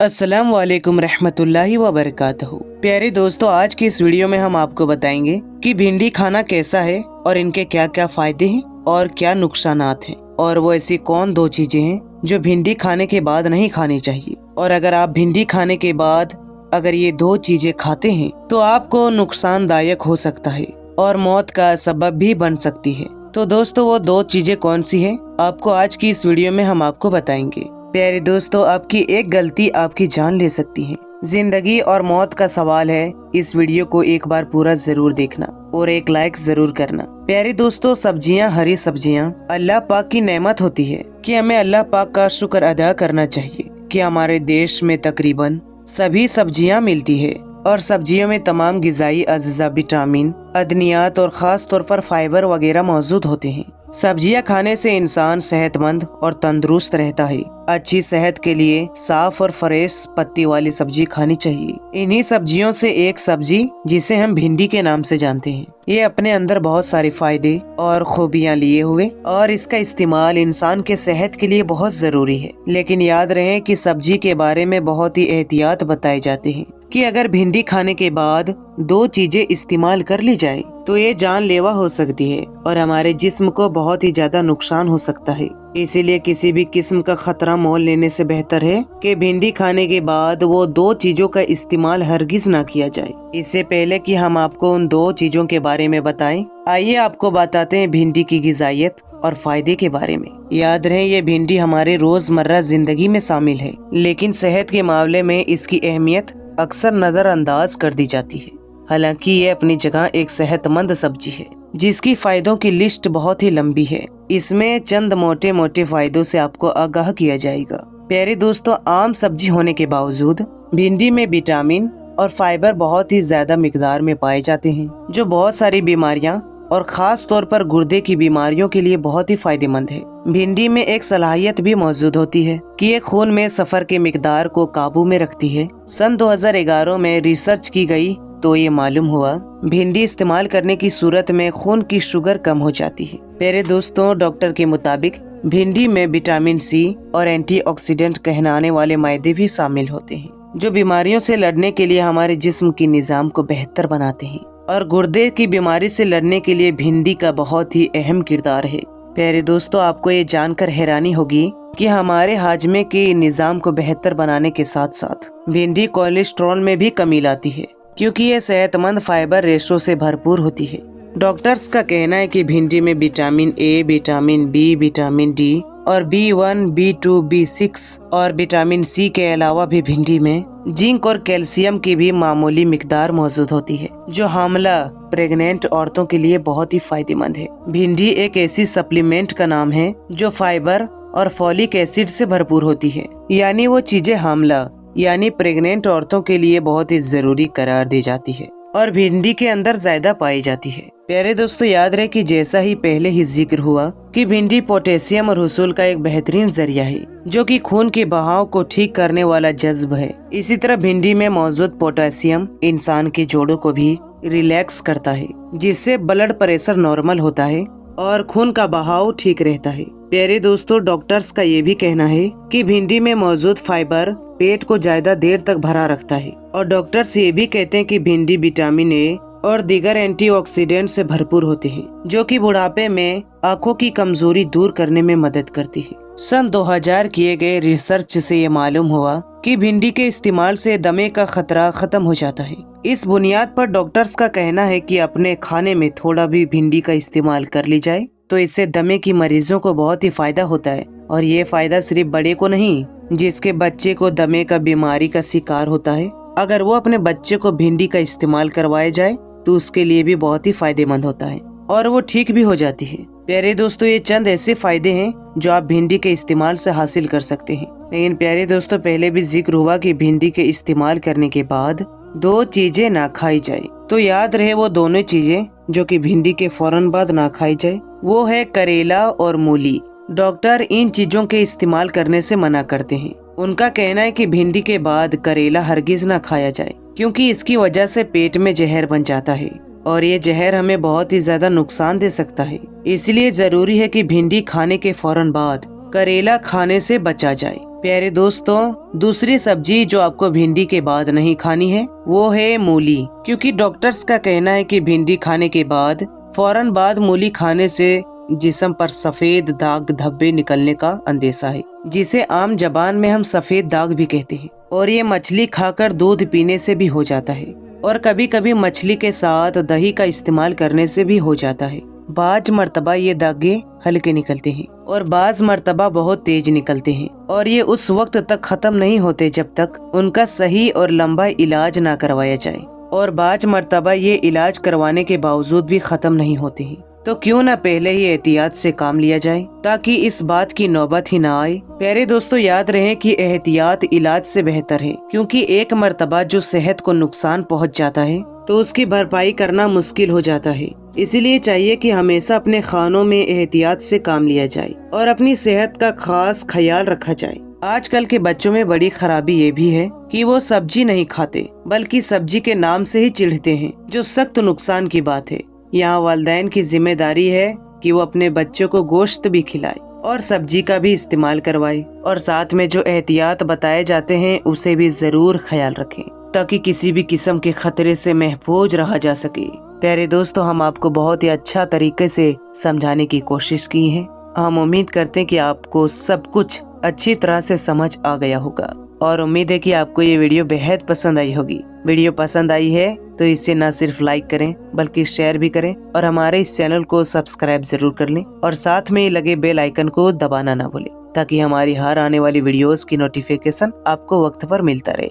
अस्सलाम वालेकुम रहमतुल्लाहि व बरकातहू। प्यारे दोस्तों, आज की इस वीडियो में हम आपको बताएंगे कि भिंडी खाना कैसा है और इनके क्या क्या फायदे हैं और क्या नुकसानात हैं, और वो ऐसी कौन दो चीजें हैं जो भिंडी खाने के बाद नहीं खानी चाहिए, और अगर आप भिंडी खाने के बाद अगर ये दो चीजें खाते हैं तो आपको नुकसानदायक हो सकता है और मौत का सबब भी बन सकती है। तो दोस्तों, वो दो चीजें कौन सी है आपको आज की इस वीडियो में हम आपको बताएंगे। प्यारे दोस्तों, आपकी एक गलती आपकी जान ले सकती है। जिंदगी और मौत का सवाल है। इस वीडियो को एक बार पूरा जरूर देखना और एक लाइक जरूर करना। प्यारे दोस्तों, सब्जियां, हरी सब्जियां अल्लाह पाक की नेमत होती है कि हमें अल्लाह पाक का शुक्र अदा करना चाहिए कि हमारे देश में तकरीबन सभी सब्जियां मिलती है और सब्जियों में तमाम गिजाई अज़्ज़ा, विटामिन, अदनियात और ख़ास तौर पर फाइबर वगैरह मौजूद होते हैं। सब्जियां खाने से इंसान सेहतमंद और तंदुरुस्त रहता है। अच्छी सेहत के लिए साफ और फ्रेश पत्ती वाली सब्जी खानी चाहिए। इन्हीं सब्जियों से एक सब्जी जिसे हम भिंडी के नाम से जानते हैं, ये अपने अंदर बहुत सारे फायदे और खूबियां लिए हुए और इसका इस्तेमाल इंसान के सेहत के लिए बहुत जरूरी है। लेकिन याद रहे कि सब्जी के बारे में बहुत ही एहतियात बताए जाते हैं कि अगर भिंडी खाने के बाद दो चीजें इस्तेमाल कर ली जाए तो ये जानलेवा हो सकती है और हमारे जिस्म को बहुत ही ज्यादा नुकसान हो सकता है। इसीलिए किसी भी किस्म का खतरा मोल लेने से बेहतर है कि भिंडी खाने के बाद वो दो चीजों का इस्तेमाल हरगिज ना किया जाए। इससे पहले कि हम आपको उन दो चीजों के बारे में बताएं, आइए आपको बताते हैं भिंडी की गिजायत और फायदे के बारे में। याद रहे, ये भिंडी हमारे रोजमर्रा जिंदगी में शामिल है, लेकिन सेहत के मामले में इसकी अहमियत अक्सर नजरअंदाज कर दी जाती है। हालांकि ये अपनी जगह एक सेहतमंद सब्जी है जिसकी फायदों की लिस्ट बहुत ही लंबी है। इसमें चंद मोटे मोटे फायदों से आपको आगाह किया जाएगा। प्यारे दोस्तों, आम सब्जी होने के बावजूद भिंडी में विटामिन और फाइबर बहुत ही ज्यादा मिकदार में पाए जाते हैं, जो बहुत सारी बीमारियां और खास तौर पर गुर्दे की बीमारियों के लिए बहुत ही फायदेमंद है। भिंडी में एक सलाहियत भी मौजूद होती है कि ये खून में सफर के मिकदार को काबू में रखती है। सन 2011 में रिसर्च की गई तो ये मालूम हुआ भिंडी इस्तेमाल करने की सूरत में खून की शुगर कम हो जाती है। प्यारे दोस्तों, डॉक्टर के मुताबिक भिंडी में विटामिन सी और एंटीऑक्सीडेंट कहलाने वाले मादे भी शामिल होते हैं, जो बीमारियों से लड़ने के लिए हमारे जिस्म की निजाम को बेहतर बनाते हैं और गुर्दे की बीमारी से लड़ने के लिए भिंडी का बहुत ही अहम किरदार है। प्यारे दोस्तों, आपको ये जानकर हैरानी होगी कि हमारे हाजमे के निजाम को बेहतर बनाने के साथ साथ भिंडी कोलेस्ट्रॉल में भी कमी लाती है, क्योंकि ये सेहतमंद फाइबर रेशों से भरपूर होती है। डॉक्टर्स का कहना है कि भिंडी में vitamin A, vitamin B, vitamin D और B1, B2, B6 और विटामिन सी के अलावा भी भिंडी में जिंक और कैल्शियम की भी मामूली मिकदार मौजूद होती है, जो हामला प्रेग्नेंट औरतों के लिए बहुत ही फायदेमंद है। भिंडी एक ऐसी सप्लीमेंट का नाम है जो फाइबर और फॉलिक एसिड से भरपूर होती है, यानी वो चीजें हामला यानी प्रेग्नेंट औरतों के लिए बहुत ही जरूरी करार दी जाती है और भिंडी के अंदर ज्यादा पाई जाती है। प्यारे दोस्तों, याद रहे कि जैसा ही पहले ही जिक्र हुआ कि भिंडी पोटेशियम और हुसूल का एक बेहतरीन जरिया है, जो कि खून के बहाव को ठीक करने वाला जज्ब है। इसी तरह भिंडी में मौजूद पोटेशियम इंसान के जोड़ों को भी रिलैक्स करता है, जिससे ब्लड प्रेशर नॉर्मल होता है और खून का बहाव ठीक रहता है। प्यारे दोस्तों, डॉक्टर्स का ये भी कहना है कि भिंडी में मौजूद फाइबर पेट को ज्यादा देर तक भरा रखता है और डॉक्टर्स ये भी कहते हैं कि भिंडी विटामिन ए और दीगर एंटीऑक्सीडेंट से भरपूर होते हैं, जो कि बुढ़ापे में आंखों की कमजोरी दूर करने में मदद करती है। सन 2000 किए गए रिसर्च से ये मालूम हुआ कि भिंडी के इस्तेमाल से दमे का खतरा खत्म हो जाता है। इस बुनियाद पर डॉक्टर्स का कहना है कि अपने खाने में थोड़ा भी भिंडी का इस्तेमाल कर ली जाए तो इससे दमे की मरीजों को बहुत ही फायदा होता है। और ये फायदा सिर्फ बड़े को नहीं, जिसके बच्चे को दमे का बीमारी का शिकार होता है, अगर वो अपने बच्चे को भिंडी का इस्तेमाल करवाया जाए तो उसके लिए भी बहुत ही फायदेमंद होता है और वो ठीक भी हो जाती है। प्यारे दोस्तों, ये चंद ऐसे फायदे हैं जो आप भिंडी के इस्तेमाल से हासिल कर सकते हैं। लेकिन प्यारे दोस्तों, पहले भी जिक्र हुआ कि भिंडी के इस्तेमाल करने के बाद दो चीजें ना खाई जाए, तो याद रहे वो दोनों चीजें जो कि भिंडी के फौरन बाद ना खाई जाए, वो है करेला और मूली। डॉक्टर इन चीजों के इस्तेमाल करने से मना करते हैं। उनका कहना है कि भिंडी के बाद करेला हरगिज ना खाया जाए, क्योंकि इसकी वजह से पेट में जहर बन जाता है और ये जहर हमें बहुत ही ज्यादा नुकसान दे सकता है। इसलिए जरूरी है कि भिंडी खाने के फौरन बाद करेला खाने से बचा जाए। प्यारे दोस्तों, दूसरी सब्जी जो आपको भिंडी के बाद नहीं खानी है वो है मूली, क्योंकि डॉक्टर्स का कहना है कि भिंडी खाने के बाद फौरन बाद मूली खाने से जिस्म पर सफेद दाग धब्बे निकलने का अंदेशा है, जिसे आम जबान में हम सफेद दाग भी कहते हैं। और ये मछली खाकर दूध पीने से भी हो जाता है, और कभी कभी मछली के साथ दही का इस्तेमाल करने से भी हो जाता है। बाज मर्तबा ये दागे हल्के निकलते हैं और बाज मर्तबा बहुत तेज निकलते हैं, और ये उस वक्त तक खत्म नहीं होते जब तक उनका सही और लंबा इलाज ना करवाया जाए, और बाज मर्तबा ये इलाज करवाने के बावजूद भी खत्म नहीं होते हैं। तो क्यों ना पहले ही एहतियात से काम लिया जाए ताकि इस बात की नौबत ही ना आए। प्यारे दोस्तों, याद रहे कि एहतियात इलाज से बेहतर है, क्योंकि एक मर्तबा जो सेहत को नुकसान पहुंच जाता है तो उसकी भरपाई करना मुश्किल हो जाता है। इसीलिए चाहिए कि हमेशा अपने खानों में एहतियात से काम लिया जाए और अपनी सेहत का खास ख्याल रखा जाए। आजकल के बच्चों में बड़ी खराबी ये भी है कि वो सब्जी नहीं खाते, बल्कि सब्जी के नाम से ही चिढ़ते हैं, जो सख्त नुकसान की बात है। यहाँ वालिदैन की जिम्मेदारी है कि वो अपने बच्चों को गोश्त भी खिलाए और सब्जी का भी इस्तेमाल करवाए, और साथ में जो एहतियात बताए जाते हैं उसे भी जरूर ख्याल रखें, ताकि किसी भी किस्म के खतरे से महफूज रहा जा सके। प्यारे दोस्तों, हम आपको बहुत ही अच्छा तरीके से समझाने की कोशिश की है। हम उम्मीद करते हैं कि आपको सब कुछ अच्छी तरह से समझ आ गया होगा, और उम्मीद है कि आपको ये वीडियो बेहद पसंद आई होगी। वीडियो पसंद आई है तो इसे न सिर्फ लाइक करें बल्कि शेयर भी करें, और हमारे इस चैनल को सब्सक्राइब जरूर कर लें, और साथ में लगे बेल आइकन को दबाना ना भूलें, ताकि हमारी हर आने वाली वीडियोस की नोटिफिकेशन आपको वक्त पर मिलता रहे।